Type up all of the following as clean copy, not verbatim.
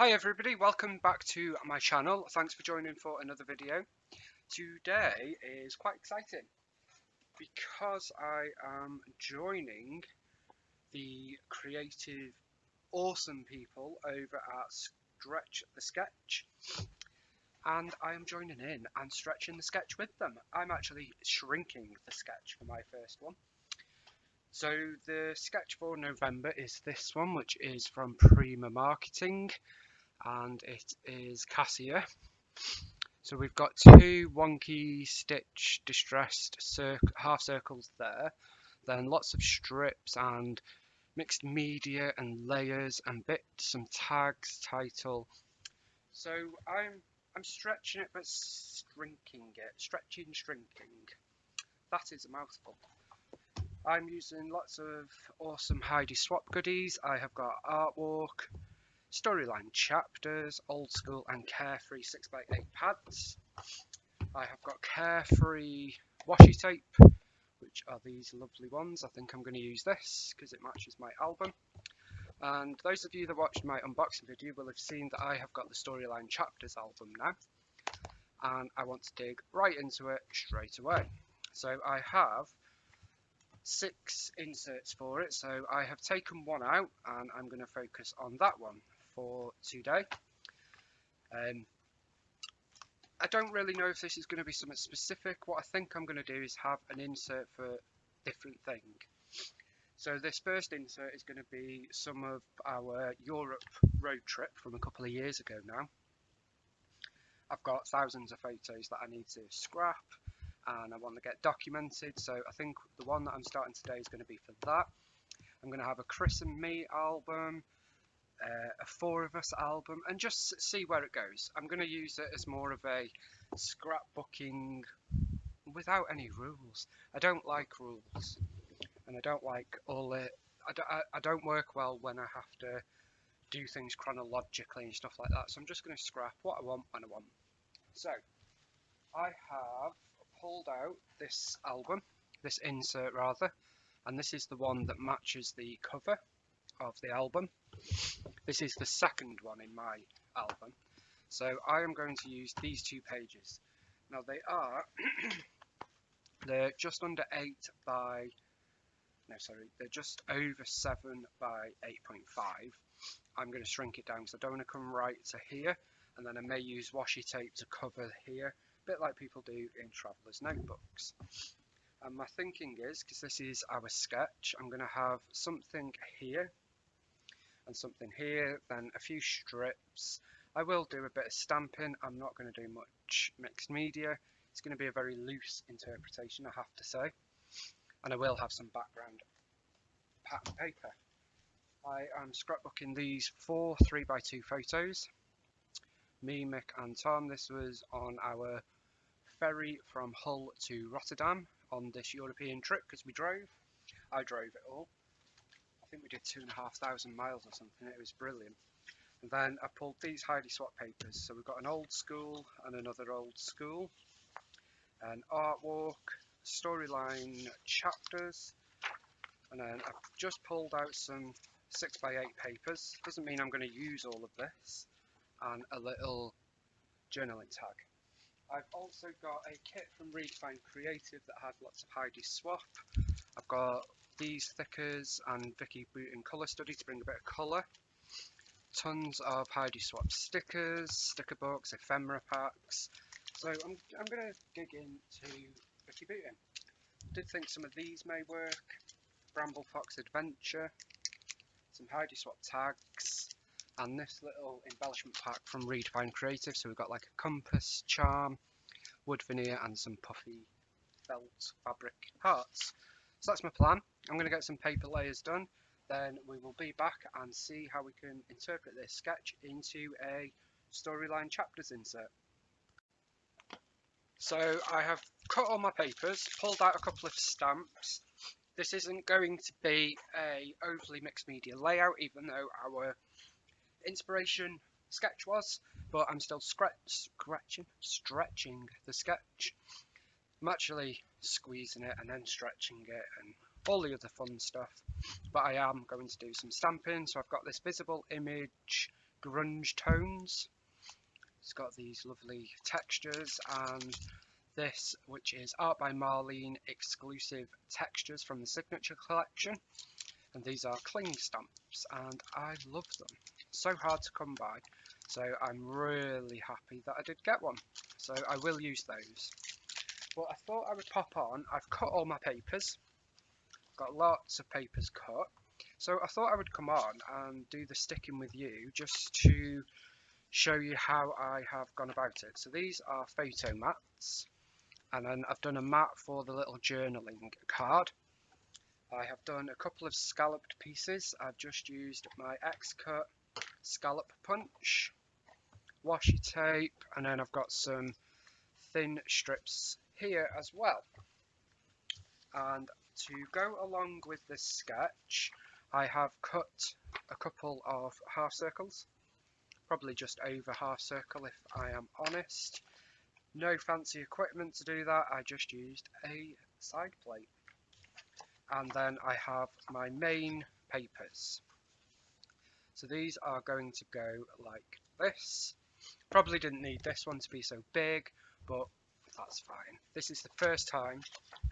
Hi everybody, welcome back to my channel. Thanks for joining for another video. Today is quite exciting because I am joining the creative, awesome people over at Stretch the Sketch, and I am joining in and stretching the sketch with them. I'm actually shrinking the sketch for my first one. So the sketch for November is this one, which is from Prima Marketing, and it is Cassia. So we've got two wonky stitch distressed half circles there, then lots of strips and mixed media and layers and bits, some tags, title. So I'm stretching it but shrinking it, shrinking. That is a mouthful. I'm using lots of awesome Heidi Swap goodies. I have got artwork, storyline chapters, old school and carefree 6x8 pads. I have got carefree washi tape, which are these lovely ones. I think I'm going to use this because it matches my album. And those of you that watched my unboxing video will have seen that I have got the storyline chapters album now, and I want to dig right into it straight away. So I have 6 inserts for it, so I have taken one out and I'm going to focus on that one for today. I don't really know if this is going to be something specific. What I think I'm going to do is have an insert for different thing. So this first insert is going to be some of our Europe road trip from a couple of years ago now. I've got thousands of photos that I need to scrap and I want to get documented, so I think the one that I'm starting today is going to be for that. I'm going to have a Chris and me album, a 4 of us album, and just see where it goes. I'm going to use it as more of a scrapbooking without any rules. I don't like rules, and I don't like all it. I don't work well when I have to do things chronologically and stuff like that. So I'm just going to scrap what I want when I want. So I have pulled out this album, this insert rather, and this is the one that matches the cover of the album. This is the second one in my album. So I am going to use these 2 pages. Now they are, they're just under 8 by, no sorry, they're just over 7 by 8.5. I'm going to shrink it down because I don't want to come right to here, and then I may use washi tape to cover here, a bit like people do in travelers' notebooks. And my thinking is, because this is our sketch, I'm going to have something here and something here, then a few strips. I will do a bit of stamping. I'm not going to do much mixed media. It's going to be a very loose interpretation, I have to say. And I will have some background pattern paper. I am scrapbooking these 4 3x2 photos. Me, Mick and Tom. This was on our ferry from Hull to Rotterdam on this European trip because we drove. I drove it all. I think we did 2,500 miles or something. It was brilliant. And then I pulled these Heidi Swap papers. So we've got an old school and another old school, an artwork, storyline chapters, and then I've just pulled out some 6x8 papers. Doesn't mean I'm going to use all of this, and a little journaling tag. I've also got a kit from Redefine Creative that had lots of Heidi Swap. I've got these thickers and Vicky Booten colour study to bring a bit of colour. Tons of Heidi Swap stickers, sticker books, ephemera packs. So I'm going to dig into Vicky Booten. Did think some of these may work. Bramble Fox Adventure, some Heidi Swap tags, and this little embellishment pack from Redefine Creative. So we've got like a compass, charm, wood veneer, and some puffy felt fabric hearts. So that's my plan. I'm going to get some paper layers done, then we will be back and see how we can interpret this sketch into a storyline chapters insert. So I have cut all my papers, pulled out a couple of stamps. This isn't going to be a overly mixed media layout, even though our inspiration sketch was, but I'm still stretching the sketch. I'm actually squeezing it and then stretching it and all the other fun stuff, but I am going to do some stamping. So I've got this visible image grunge tones. It's got these lovely textures, and this, which is art by Marlene, exclusive textures from the Signature collection. And these are cling stamps, and I love them. So hard to come by, so I'm really happy that I did get one. So I will use those. But I thought I would pop on. I've cut all my papers. Got lots of papers cut. So I thought I would come on and do the sticking with you, just to show you how I have gone about it. So these are photo mats, and then I've done a mat for the little journaling card. I have done a couple of scalloped pieces. I've just used my X-Cut scallop punch, washi tape, and then I've got some thin strips here as well. And to go along with this sketch, I have cut a couple of half circles, probably just over half circle if I am honest. No fancy equipment to do that, I just used a side plate. And then I have my main papers. So these are going to go like this. Probably didn't need this one to be so big, but that's fine. This is the first time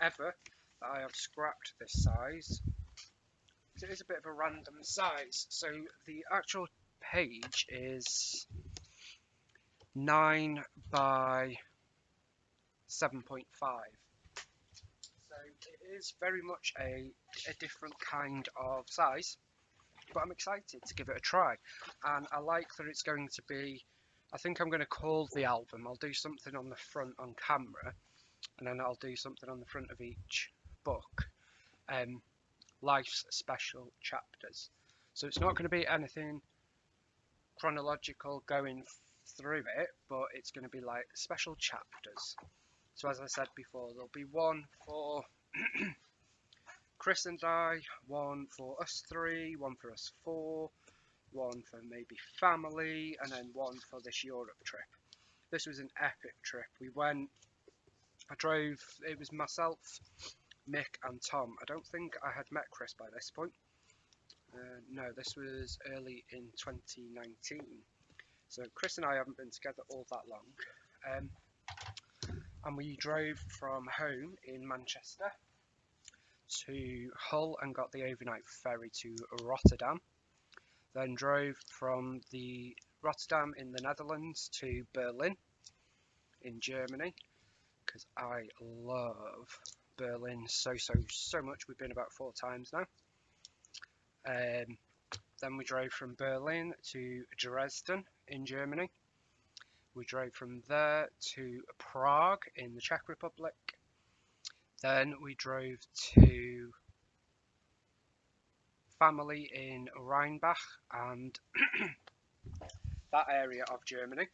ever that I have scrapped this size. It is a bit of a random size. So the actual page is 9 by 7.5. So it is very much a different kind of size, but I'm excited to give it a try. And I like that it's going to be, I think I'm going to call the album. I'll do something on the front on camera, and then I'll do something on the front of each book. Life's special chapters. So it's not going to be anything chronological going through it, but it's going to be like special chapters. So as I said before, there'll be one for Chris and I, one for us three, one for us four, one for maybe family, and then one for this Europe trip. This was an epic trip. I drove, it was myself, Mick and Tom. I don't think I had met Chris by this point. No, this was early in 2019. So Chris and I haven't been together all that long. And we drove from home in Manchester to Hull and got the overnight ferry to Rotterdam. Then drove from the Rotterdam in the Netherlands to Berlin in Germany, because I love Berlin so much. We've been about 4 times now. Then we drove from Berlin to Dresden in Germany. We drove from there to Prague in the Czech Republic. Then we drove to family in Rheinbach and that area of Germany.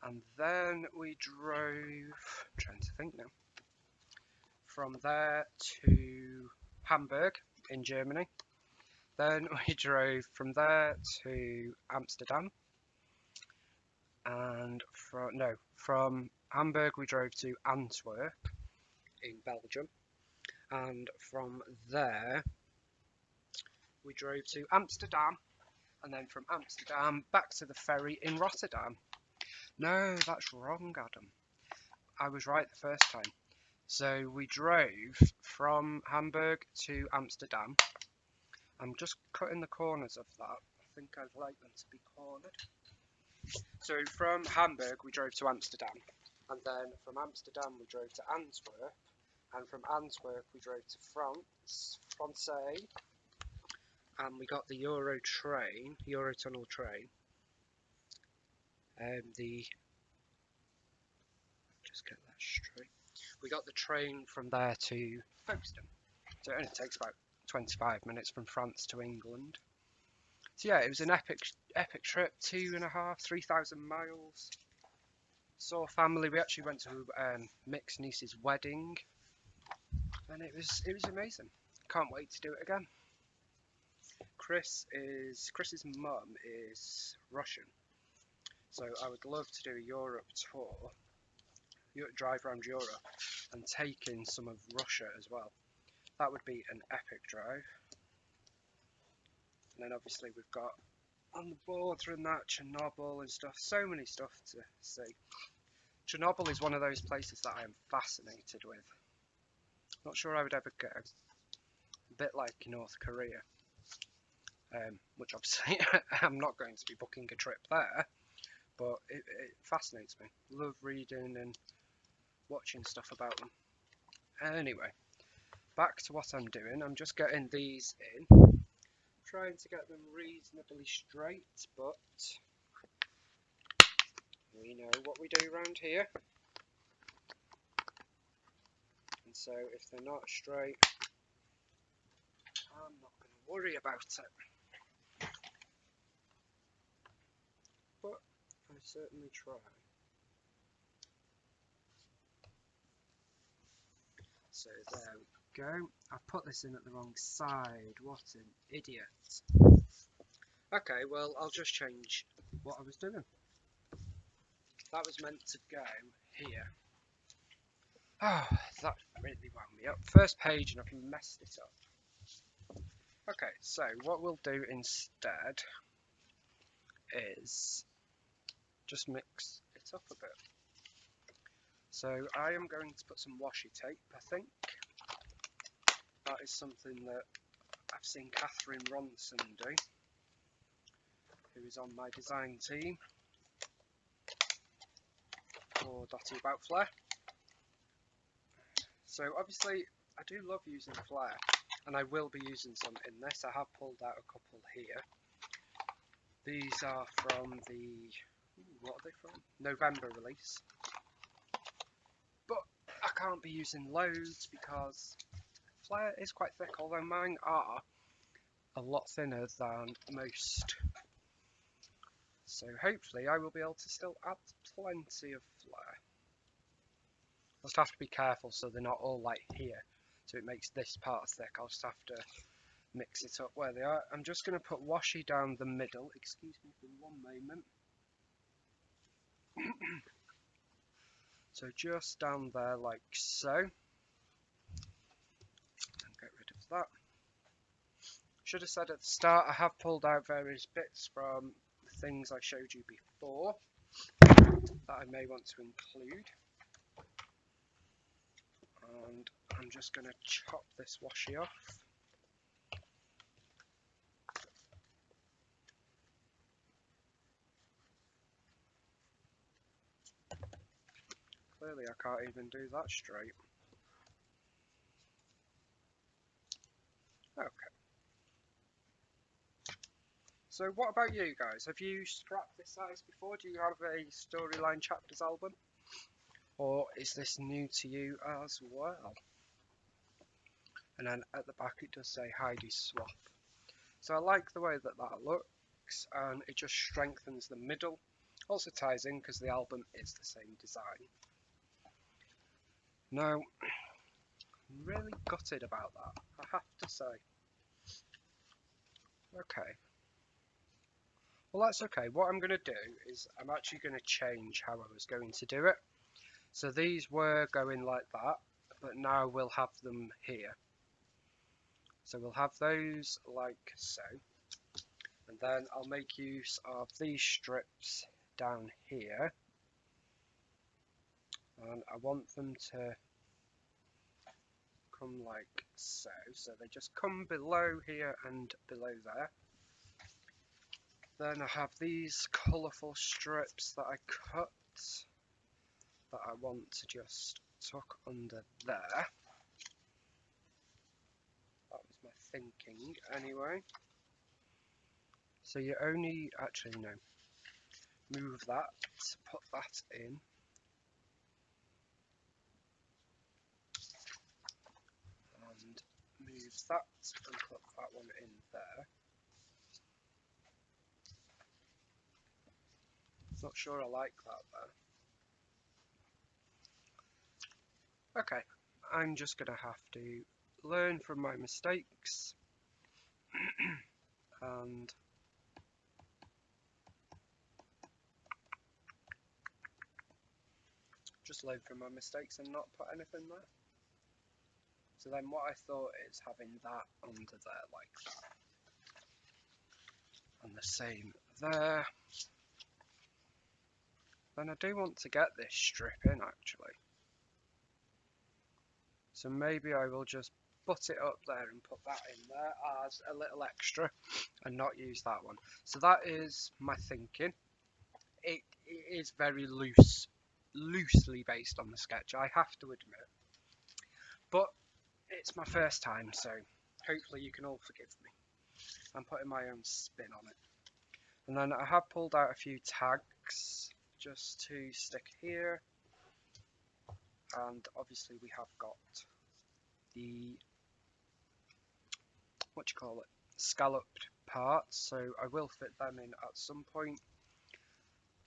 And then we drove, I'm trying to think now, from there to Hamburg in Germany. Then we drove from there to Amsterdam. And from Hamburg we drove to Antwerp in Belgium. And from there we drove to Amsterdam. And then from Amsterdam back to the ferry in Rotterdam. No, that's wrong, Adam. I was right the first time. So we drove from Hamburg to Amsterdam. I'm just cutting the corners of that. I think I'd like them to be cornered. So from Hamburg we drove to Amsterdam. And then from Amsterdam we drove to Antwerp. And from Antwerp we drove to Francais. And we got the Eurotunnel train. Just get that straight. We got the train from there to Folkestone. So it only takes about 25 minutes from France to England. So yeah, it was an epic trip, 2,500, 3,000 miles. Saw family. We actually went to Mick's niece's wedding, and it was amazing. Can't wait to do it again. Chris's mum is Russian, so I would love to do a Europe tour, drive around Europe, and take in some of Russia as well. That would be an epic drive. And then obviously we've got on the border and that, Chernobyl and stuff. So many stuff to see. Chernobyl is one of those places that I am fascinated with. Not sure I would ever go. A bit like North Korea, which obviously I'm not going to be booking a trip there, but it fascinates me. Love reading and watching stuff about them. Anyway, back to what I'm doing. I'm just getting these in, trying to get them reasonably straight, but we know what we do around here. And so if they're not straight, I'm not going to worry about it. But I certainly try. So there we go. I put this in at the wrong side. What an idiot. Okay, well, I'll just change what I was doing. That was meant to go here. Oh, that really wound me up. First page and I've messed it up. Okay, so what we'll do instead is just mix it up a bit. So I am going to put some washi tape, I think. That is something that I've seen Catherine Ronson do, who is on my design team for Dotty About Flair. So obviously I do love using Flair, and I will be using some in this. I have pulled out a couple here. These are from the, what are they from? November release. But I can't be using loads because Flair is quite thick, although mine are a lot thinner than most. So hopefully I will be able to still add plenty of Flair. I'll just have to be careful so they're not all like here, so it makes this part thick. I'll just have to mix it up where they are. I'm just going to put washi down the middle. Excuse me for one moment. So just down there like so. And get rid of that. Should have said at the start, I have pulled out various bits from the things I showed you before that I may want to include. And I'm just going to chop this washi off. Clearly I can't even do that straight. Okay. So what about you guys? Have you scrapped this size before? Do you have a storyline chapters album? Or is this new to you as well? And then at the back it does say Heidi Swap. So I like the way that that looks, and it just strengthens the middle. Also ties in because the album is the same design. Now, I'm really gutted about that, I have to say. Okay. Well, that's okay. What I'm going to do is I'm actually going to change how I was going to do it. So these were going like that, but now we'll have them here. So we'll have those like so. And then I'll make use of these strips down here. And I want them to come like so. So they just come below here and below there. Then I have these colourful strips that I cut that I want to just tuck under there. That was my thinking anyway. So you only, actually no, move that, put that in. And move that and put that one in there. Not sure I like that though. Okay, I'm just going to have to learn from my mistakes and just learn from my mistakes and not put anything there. So then what I thought is having that under there like that. And the same there. Then I do want to get this strip in actually. So maybe I will just butt it up there and put that in there as a little extra and not use that one. So that is my thinking. It is very loosely based on the sketch, I have to admit. But it's my first time, so hopefully you can all forgive me. I'm putting my own spin on it. And then I have pulled out a few tags just to stick here. And obviously we have got the, scalloped parts, so I will fit them in at some point.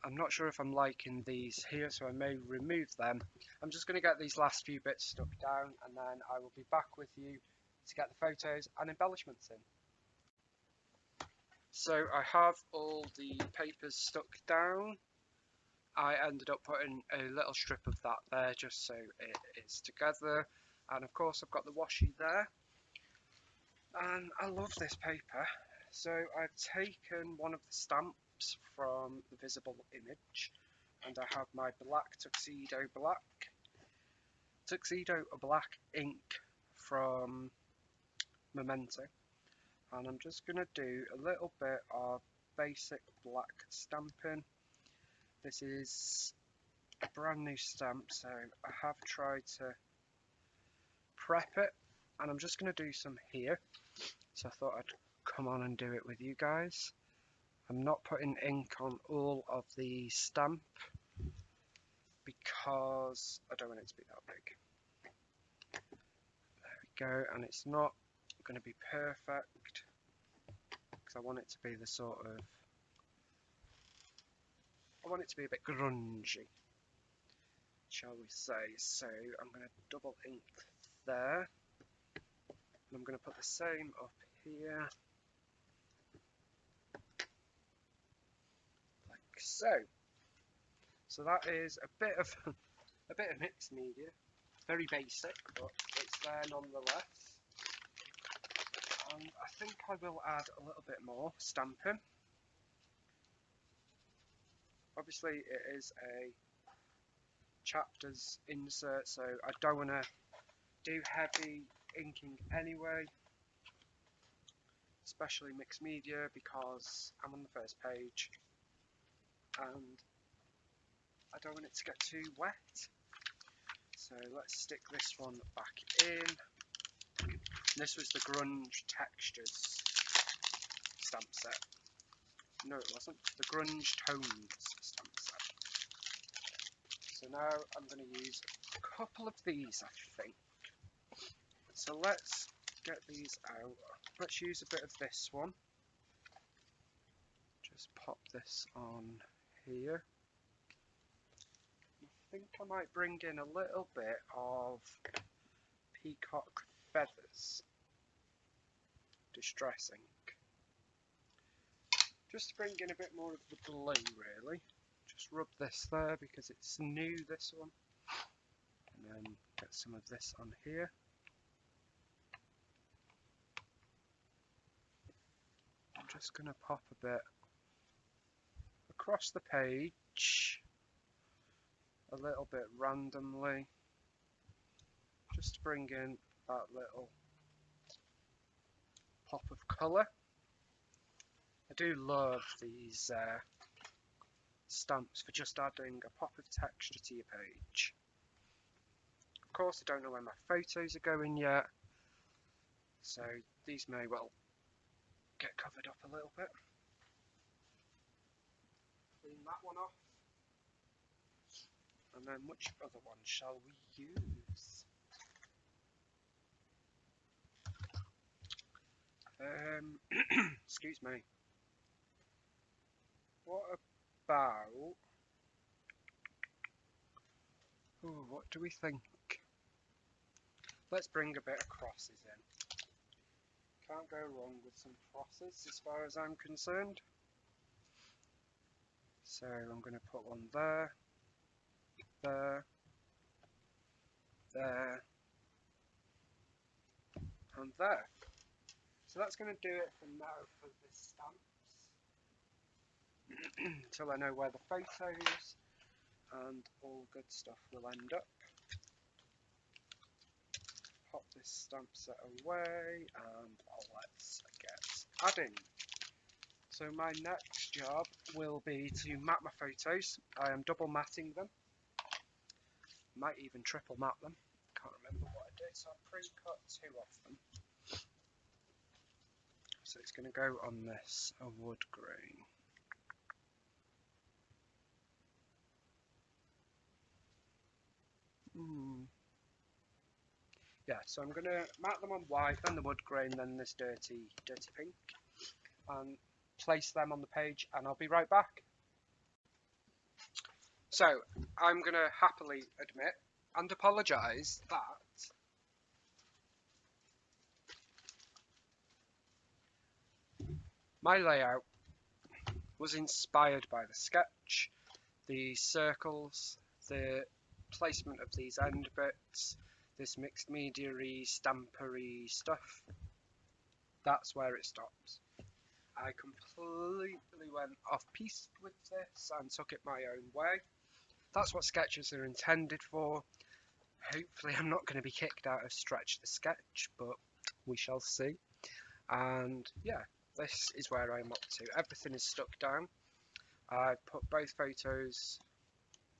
I'm not sure if I'm liking these here, so I may remove them. I'm just going to get these last few bits stuck down, and then I will be back with you to get the photos and embellishments in. So I have all the papers stuck down. I ended up putting a little strip of that there just so it is together, and of course I've got the washi there. And I love this paper, so I've taken one of the stamps from the visible image, and I have my black tuxedo black ink from Memento, and I'm just going to do a little bit of basic black stamping. This is a brand new stamp, so I have tried to prep it, and I'm just going to do some here. So I thought I'd come on and do it with you guys. I'm not putting ink on all of the stamp because I don't want it to be that big. There we go, and it's not going to be perfect because I want it to be the sort of, I want it to be a bit grungy, shall we say. So I'm going to double ink there, and I'm going to put the same up here. So that is a bit of mixed media, very basic, but it's there nonetheless. And I think I will add a little bit more stamping. Obviously, it is a chapters insert, so I don't want to do heavy inking anyway, especially mixed media, because I'm on the first page and I don't want it to get too wet. So let's stick this one back in. This was the Grunge Textures stamp set. No, it wasn't. The Grunge Tones stamp set. So now I'm going to use a couple of these, I think. So let's get these out. Let's use a bit of this one. Just pop this on here. I think I might bring in a little bit of peacock feathers distress ink. Just to bring in a bit more of the glow, really. Just rub this there because it's new, this one. And then get some of this on here. I'm just going to pop a bit across the page, a little bit randomly, just to bring in that little pop of colour. I do love these stamps for just adding a pop of texture to your page. Of course, I don't know where my photos are going yet, so these may well get covered up a little bit. Clean that one off. And then which other one shall we use? Excuse me. What about... Ooh, what do we think? Let's bring a bit of crosses in. Can't go wrong with some crosses as far as I'm concerned. So I'm going to put one there, there, there, and there. So that's going to do it for now for the stamps. until I know where the photos and all good stuff will end up. Pop this stamp set away and let's get adding. So my next job will be to mat my photos. I am double matting them. Might even triple mat them. Can't remember what I did, so I pre-cut 2 of them. So it's going to go on this wood grain. Yeah, so I'm going to mat them on white, then the wood grain, then this dirty pink, and place them on the page, and I'll be right back. So I'm going to happily admit and apologise that my layout was inspired by the sketch, the circles, the placement of these end bits, this mixed media-y, stampery stuff. That's where it stops. I completely went off-piste with this and took it my own way. That's what sketches are intended for. Hopefully I'm not going to be kicked out of Stretch the Sketch, but we shall see. And yeah, this is where I'm up to. Everything is stuck down. I've put both photos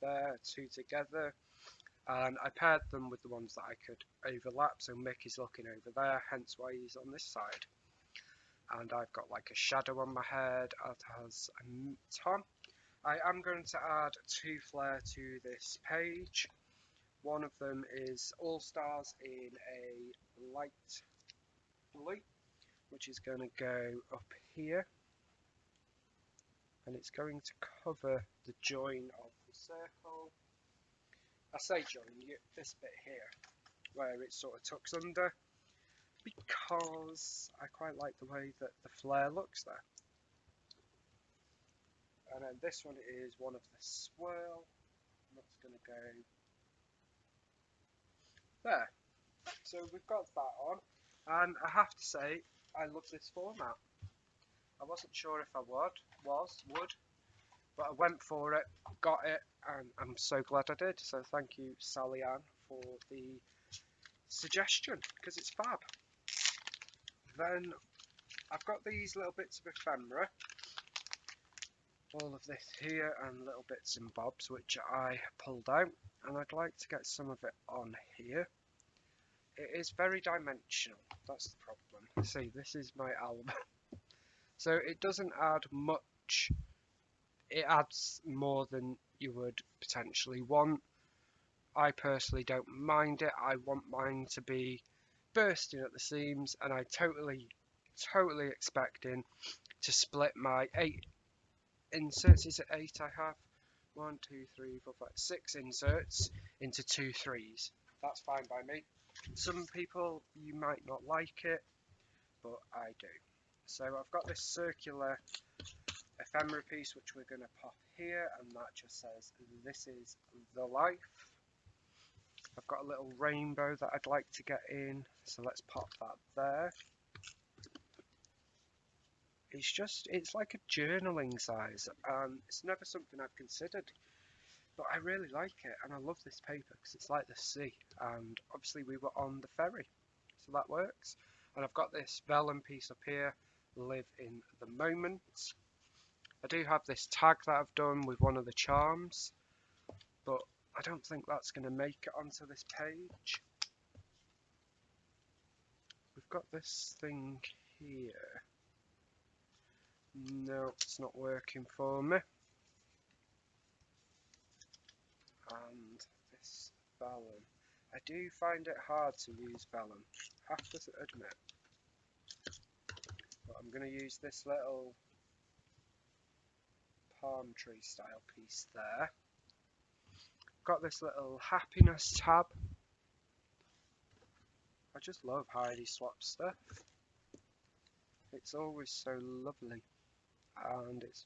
there, 2 together, and I paired them with the ones that I could overlap. So Mick is looking over there, hence why he's on this side. And I've got like a shadow on my head, as has Tom. I am going to add 2 flair to this page. One of them is All Stars in a light blue, which is going to go up here, and it's going to cover the join of the circle. I say join, this bit here, where it sort of tucks under, because I quite like the way that the flare looks there. And then this one is one of the swirl, and that's going to go there. So we've got that on, and I have to say, I love this format. I wasn't sure if I would, but I went for it, got it, and I'm so glad I did. So thank you, Sally Ann, for the suggestion, because it's fab. Then I've got these little bits of ephemera, all of this here, and little bits and bobs which I pulled out, and I'd like to get some of it on here. It is very dimensional, that's the problem. See, this is my album. So it doesn't add much, it adds more than you would potentially want. I personally don't mind it. I want mine to be bursting at the seams, and I totally expecting to split my 8 inserts. Is it 8 I have? 1, 2, 3, 4, 5, 6 inserts into 2 threes. That's fine by me. Some people, you might not like it, but I do. So I've got this circular ephemera piece which we're going to pop here, and that just says this is the life. I've got a little rainbow that I'd like to get in, so let's pop that there. It's like a journaling size, and it's never something I've considered, but I really like it, and I love this paper because it's like the sea, and obviously we were on the ferry, so that works. And I've got this vellum piece up here, live in the moment. I do have this tag that I've done with one of the charms, but I don't think that's going to make it onto this page. We've got this thing here. No, it's not working for me. And this vellum. I do find it hard to use vellum, I have to admit. But I'm going to use this little palm tree style piece there. Got this little happiness tab. I just love Heidi Swap stuff. It's always so lovely, and it's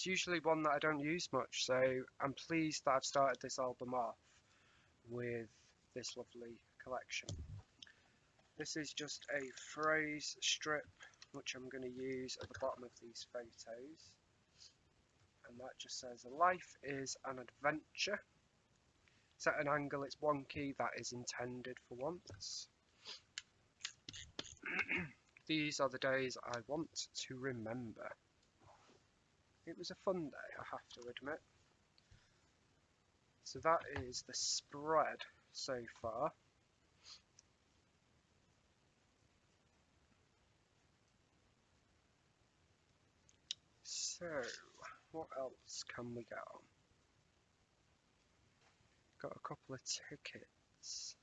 usually one that I don't use much, so I'm pleased that I've started this album off with this lovely collection. This is just a phrase strip which I'm going to use at the bottom of these photos. and that just says life is an adventure. Set an angle, it's wonky, that is intended for once. These are the days I want to remember. It was a fun day, I have to admit. So that is the spread so far. So, what else can we get on? Got a couple of tickets.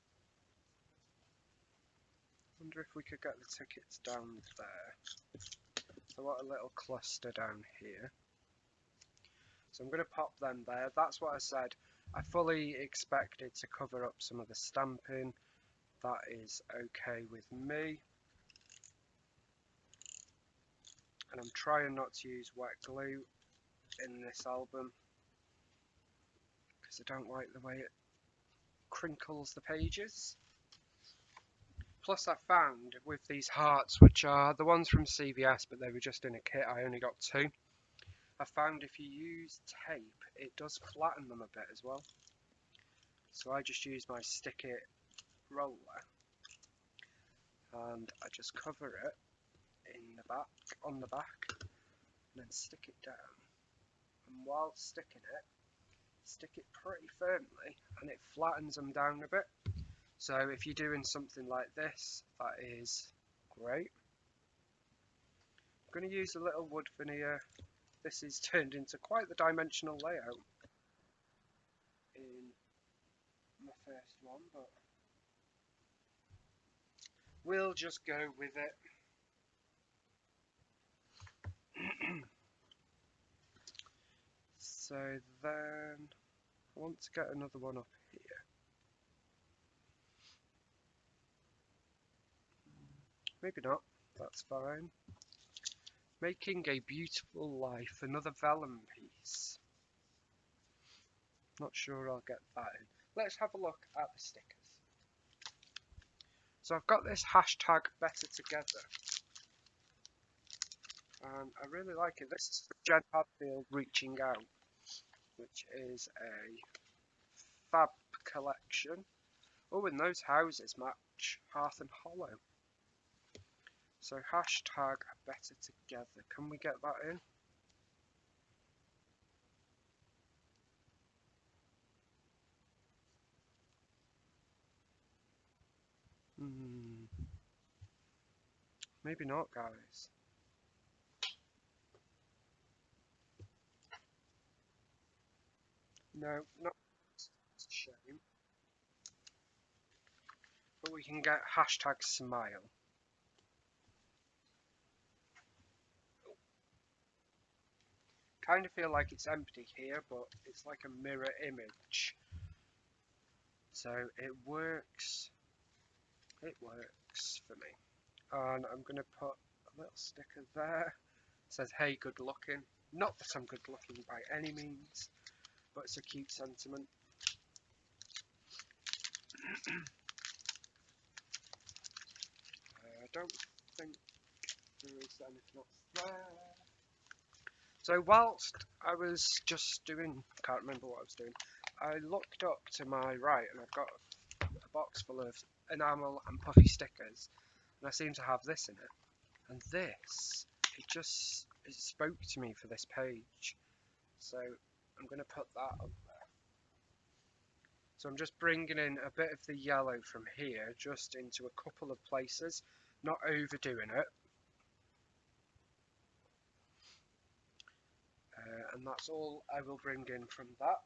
Wonder if we could get the tickets down there. So what a little cluster down here. So I'm going to pop them there. That's what I said. I fully expected to cover up some of the stamping. That is okay with me. And I'm trying not to use wet glue in this album because I don't like the way it crinkles the pages. Plus I found with these hearts, which are the ones from CVS, but they were just in a kit, I only got 2. I found if you use tape, it does flatten them a bit as well. So I just use my Stick It roller and I just cover it in the back, on the back, and then stick it down. And while sticking it, stick it pretty firmly and it flattens them down a bit. So if you're doing something like this, that is great. I'm going to use a little wood veneer. This is turned into quite the dimensional layout in my first one, but we'll just go with it. So then I want to get another one up here. Maybe not, that's fine. Making a Beautiful Life, another vellum piece. Not sure I'll get that in. Let's have a look at the stickers. So I've got this hashtag Better Together. And I really like it. This is for Jen Hadfield Reaching Out, which is a fab collection. Oh, and those houses match Hearth and Hollow. So hashtag Better Together. Can we get that in? Maybe not, guys. No, not. It's a shame. But we can get hashtag smile. Kind of feel like it's empty here, but it's like a mirror image. So it works. It works for me. And I'm going to put a little sticker there. It says, hey, good looking. Not that I'm good looking by any means, but it's a cute sentiment. I don't think there is anything else there. So whilst I was just doing, can't remember what I was doing, I looked up to my right and I've got a box full of enamel and puffy stickers, and I seem to have this in it. And this, it spoke to me for this page. So I'm going to put that up there. So I'm just bringing in a bit of the yellow from here, just into a couple of places, not overdoing it. And that's all I will bring in from that.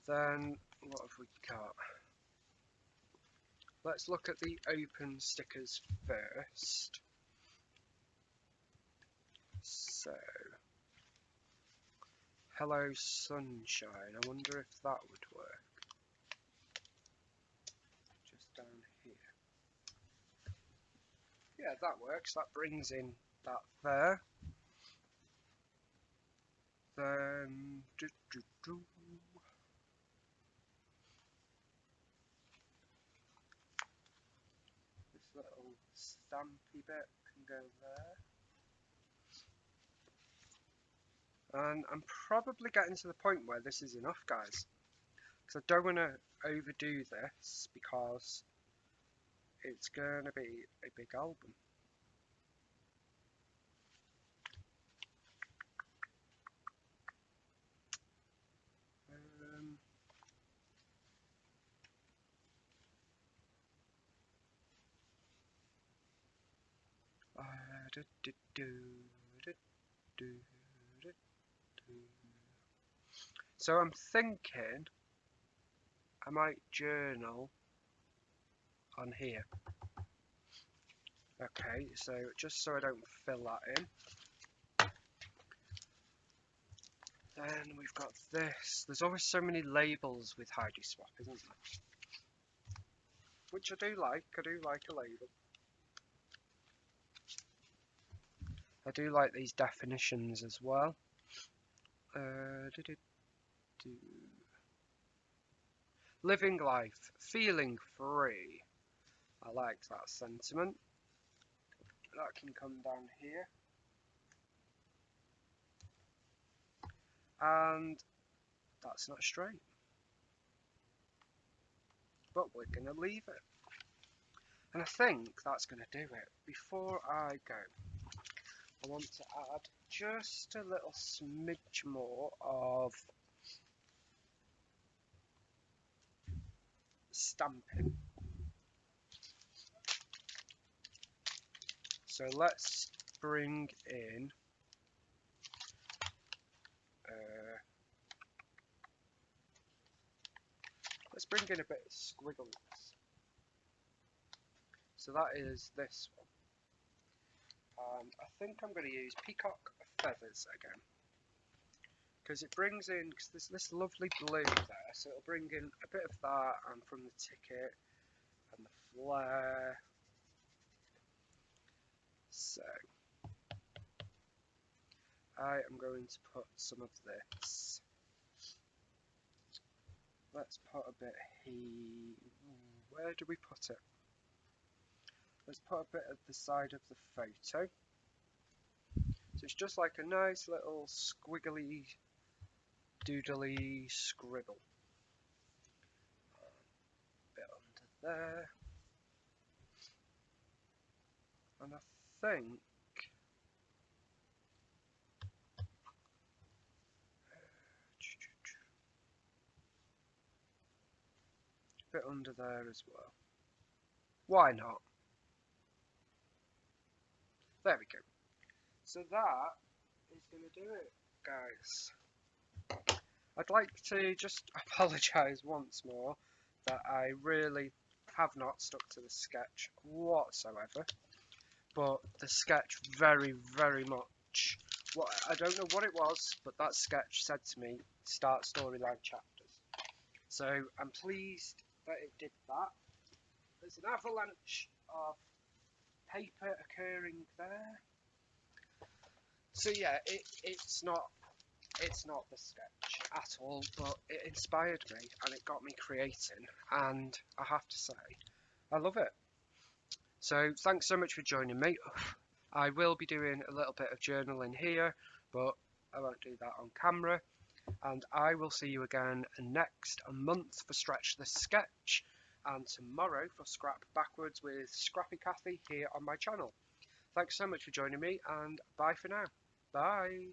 Then, what have we got? Let's look at the open stickers first. So, Hello Sunshine. I wonder if that would work. Just down here. Yeah, that works. That brings in that there. Then, this little stampy bit can go there. And I'm probably getting to the point where this is enough, guys. Because I don't want to overdo this because it's going to be a big album. Um, do, do, do, do, do, do, do. So I'm thinking I might journal on here. Okay, so just so I don't fill that in. Then we've got this. There's always so many labels with Heidi Swap, isn't there? Which I do like. I do like a label. I do like these definitions as well. Do, do, do. Living life, feeling free. I like that sentiment. That can come down here. And that's not straight. But we're going to leave it. And I think that's going to do it. Before I go, I want to add just a little smidge more of stamping. So let's bring in a bit of squiggles. So that is this one. And I think I'm going to use peacock feathers again. Because it brings in, because there's this lovely blue there, so it'll bring in a bit of that and from the ticket and the flare. So I am going to put some of this. Let's put a bit here. Where do we put it? Let's put a bit at the side of the photo. So it's just like a nice little squiggly, doodly scribble. A bit under there. And I think a bit under there as well. Why not? There we go. So that is going to do it, guys. I'd like to just apologise once more that I really have not stuck to the sketch whatsoever. But the sketch very, very much, I don't know what it was, but that sketch said to me, start storyline chapters. So I'm pleased that it did that. There's an avalanche of paper occurring there. So yeah, it's not the sketch at all, but it inspired me and it got me creating, and I have to say, I love it. So thanks so much for joining me. I will be doing a little bit of journaling here, but I won't do that on camera. And I will see you again next month for Stretch the Sketch, and tomorrow for Scrap Backwards with Scrappy Cathy here on my channel. Thanks so much for joining me, and bye for now. Bye.